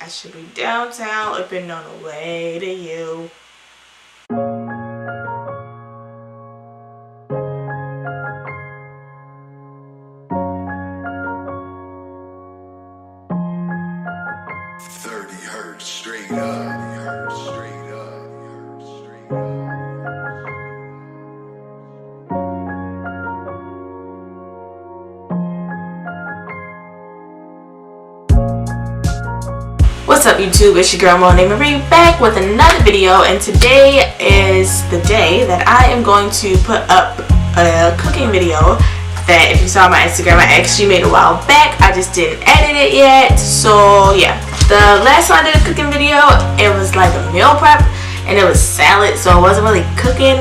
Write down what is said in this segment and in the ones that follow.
I should be downtown up and on the way to you. Straight up, straight up. What's up YouTube, it's your girl MonayxMarie back with another video, and today is the day that I am going to put up a cooking video that, if you saw my Instagram, I actually made a while back. I just didn't edit it yet, so yeah. The last time I did a cooking video, it was like a meal prep and it was salad, so I wasn't really cooking,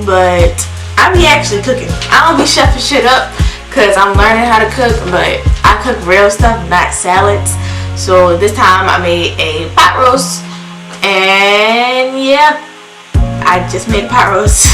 but I be actually cooking. I don't be chefing shit up because I'm learning how to cook, but I cook real stuff, not salads. So this time I made a pot roast, and yeah, I just made pot roast.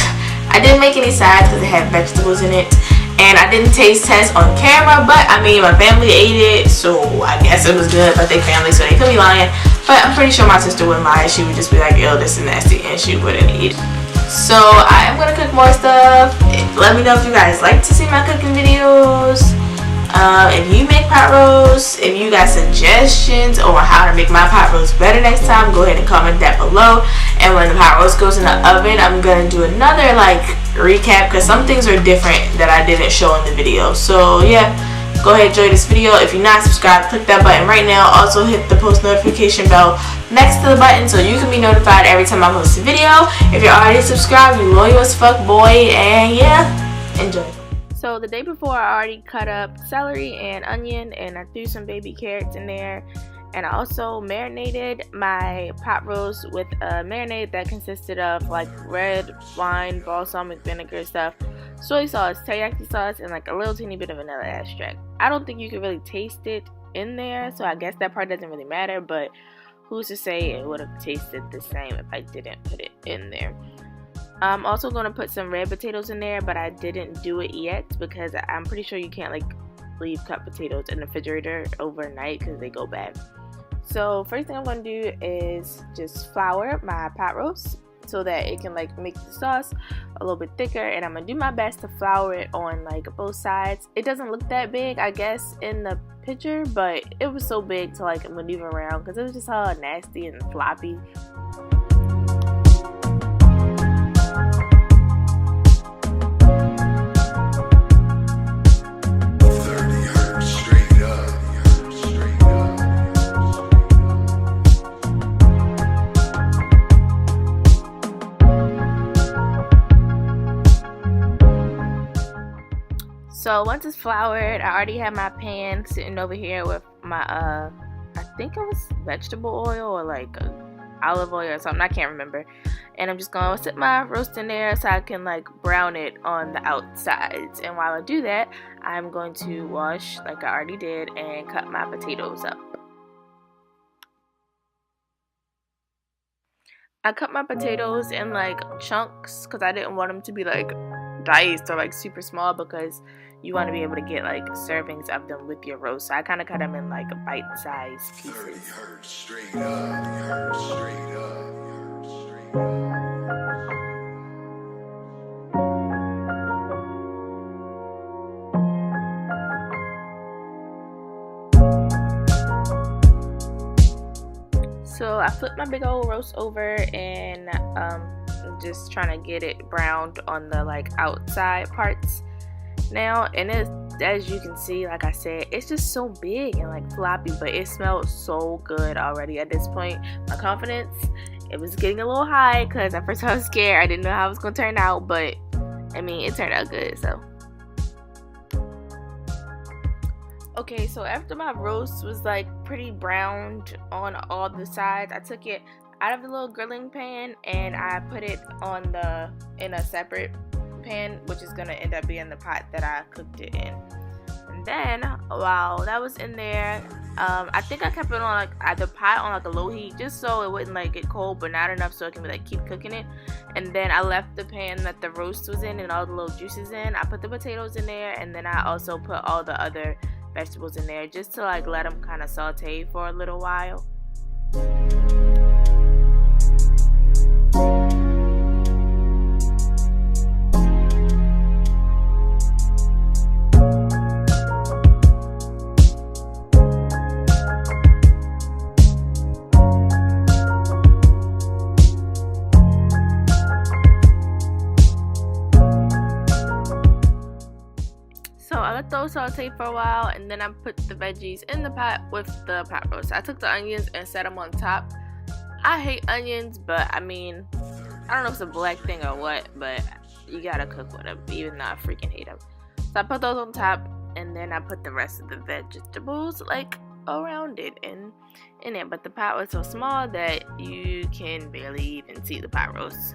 I didn't make any sides because it had vegetables in it, and I didn't taste test on camera, but I mean my family ate it, so I guess it was good. But they family, so they could be lying. But I'm pretty sure my sister wouldn't lie. She would just be like, "Ew, this is nasty," and she wouldn't eat it. So I am gonna cook more stuff. Let me know if you guys like to see my cooking videos. If you make pot roast, if you got suggestions on how to make my pot roast better next time, go ahead and comment that below. And when the pot roast goes in the oven, I'm gonna do another like recap, because some things are different that I didn't show in the video. So yeah, go ahead, enjoy this video. If you're not subscribed, click that button right now. Also hit the post notification bell next to the button so you can be notified every time I post a video. If you're already subscribed, you loyal as fuck, boy. And yeah, enjoy. So the day before, I already cut up celery and onion, and I threw some baby carrots in there. And I also marinated my pot roast with a marinade that consisted of like red wine, balsamic vinegar stuff, soy sauce, teriyaki sauce, and like a little teeny bit of vanilla extract. I don't think you can really taste it in there, so I guess that part doesn't really matter, but who's to say it would have tasted the same if I didn't put it in there. I'm also going to put some red potatoes in there, but I didn't do it yet because I'm pretty sure you can't like leave cut potatoes in the refrigerator overnight because they go bad. So first thing I'm going to do is just flour my pot roast so that it can like make the sauce a little bit thicker, and I'm going to do my best to flour it on like both sides. It doesn't look that big, I guess, in the picture, but it was so big to like maneuver around because it was just all nasty and floppy. So once it's floured, I already have my pan sitting over here with my I think it was vegetable oil or like olive oil or something, I can't remember. And I'm just gonna sit my roast in there so I can like brown it on the outsides. And while I do that, I'm going to wash like I already did and cut my potatoes up. I cut my potatoes in like chunks because I didn't want them to be like diced or like super small, because you want to be able to get like servings of them with your roast. So I kind of cut them in like bite-sized pieces. Straight up, straight up. So I flipped my big old roast over, and I'm just trying to get it browned on the like outside parts now. And it's, as you can see, like I said, it's just so big and like floppy, but it smells so good already. At this point, my confidence, it was getting a little high because at first I was scared. I didn't know how it was gonna turn out, but I mean, it turned out good. So okay, so after my roast was like pretty browned on all the sides, I took it out of the little grilling pan and I put it on in a separate pan, which is gonna end up being the pot that I cooked it in. And then while that was in there, I think I kept it on like the pot on like a low heat just so it wouldn't like get cold, but not enough so it can be like keep cooking it. And then I left the pan that the roast was in and all the little juices in. I put the potatoes in there, and then I also put all the other vegetables in there just to like let them kind of saute for a little while. So I let those saute for a while, and then I put the veggies in the pot with the pot roast. I took the onions and set them on top. I hate onions, but I mean, I don't know if it's a black thing or what, but you gotta cook with them, even though I freaking hate them. So I put those on top, and then I put the rest of the vegetables like around it and in it. But the pot was so small that you can barely even see the pot roast.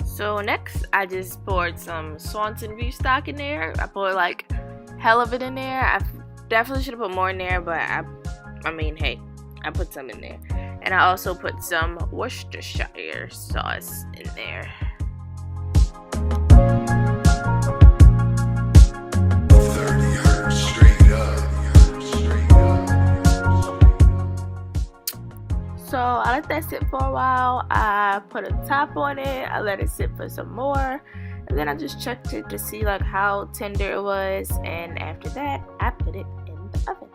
So next, I just poured some Swanson beef stock in there. I poured like hell of it in there. I definitely should have put more in there, but I mean, hey, I put some in there. And I also put some Worcestershire sauce in there. So I let that sit for a while. I put a top on it. I let it sit for some more, and then I just checked it to see like how tender it was. And after that, I put it in the oven.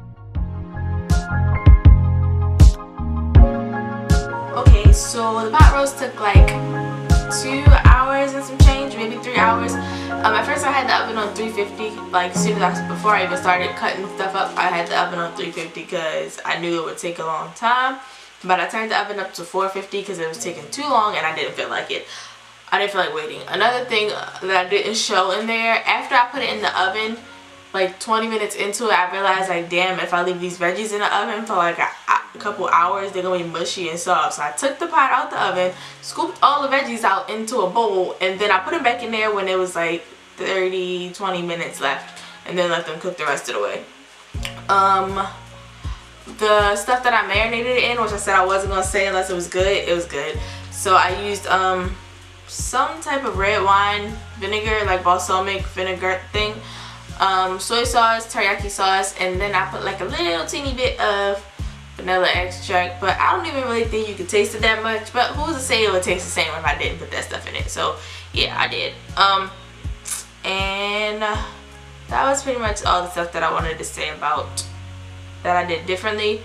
Okay, so the pot roast took like 2 hours and some change, maybe 3 hours. At first I had the oven on 350. Like before I even started cutting stuff up, I had the oven on 350 because I knew it would take a long time. But I turned the oven up to 450 because it was taking too long and I didn't feel like it. I didn't feel like waiting. Another thing that I didn't show in there, after I put it in the oven, like 20 minutes into it, I realized like, damn, if I leave these veggies in the oven for like a couple hours, they're gonna be mushy and soft. So I took the pot out the oven, scooped all the veggies out into a bowl, and then I put them back in there when it was like 20 minutes left, and then let them cook the rest of the way. The stuff that I marinated it in, which I said I wasn't going to say unless it was good, so I used some type of red wine vinegar, like balsamic vinegar thing, soy sauce, teriyaki sauce, and then I put like a little teeny bit of vanilla extract, but I don't even really think you could taste it that much, but who's to say it would taste the same if I didn't put that stuff in it. So yeah, I did. And that was pretty much all the stuff that I wanted to say about that I did differently.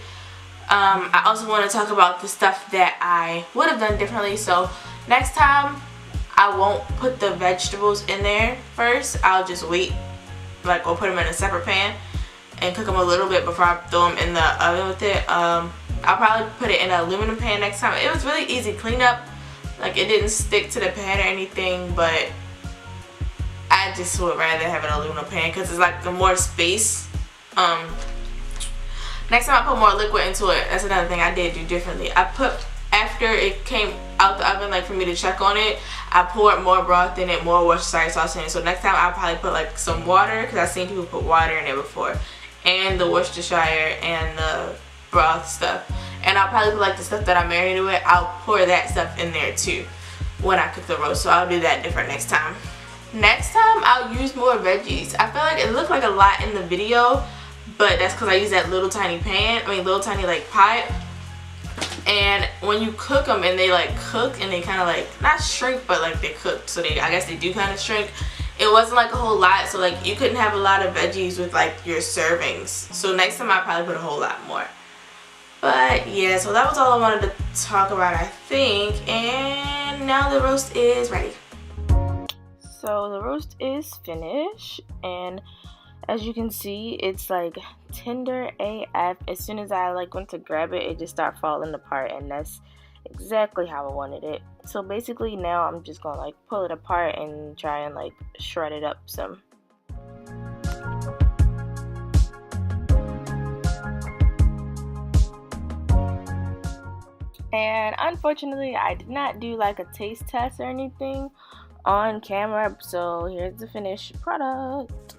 I also want to talk about the stuff that I would have done differently. So next time I won't put the vegetables in there first. I'll just wait, like, or put them in a separate pan and cook them a little bit before I throw them in the oven with it. I'll probably put it in an aluminum pan next time. It was really easy cleanup, like it didn't stick to the pan or anything, but I just would rather have an aluminum pan because it's like the more space. Next time I put more liquid into it. That's another thing I did do differently. I put, after it came out the oven, like for me to check on it, I poured more broth in it, more Worcestershire sauce in it. So next time I'll probably put like some water, because I've seen people put water in it before, and the Worcestershire and the broth stuff. And I'll probably put like the stuff that I marinated with, I'll pour that stuff in there too when I cook the roast. So I'll do that different next time. Next time I'll use more veggies. I feel like it looked like a lot in the video, but that's because I use that little tiny pan, little tiny like pot. And when you cook them and they like cook and they kind of like, not shrink, but like they cook, so I guess they do kind of shrink. It wasn't like a whole lot, so like you couldn't have a lot of veggies with like your servings. So next time I'll probably put a whole lot more. But yeah, so that was all I wanted to talk about, I think. And now the roast is ready. So the roast is finished, and as you can see, it's like tender AF. As soon as I like went to grab it, it just started falling apart, and that's exactly how I wanted it. So basically now I'm just gonna like pull it apart and try and like shred it up some. And unfortunately I did not do like a taste test or anything on camera, so here's the finished product,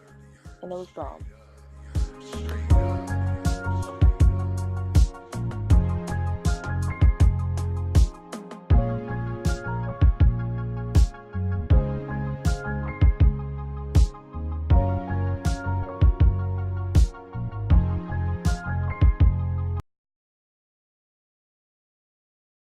and it was bomb.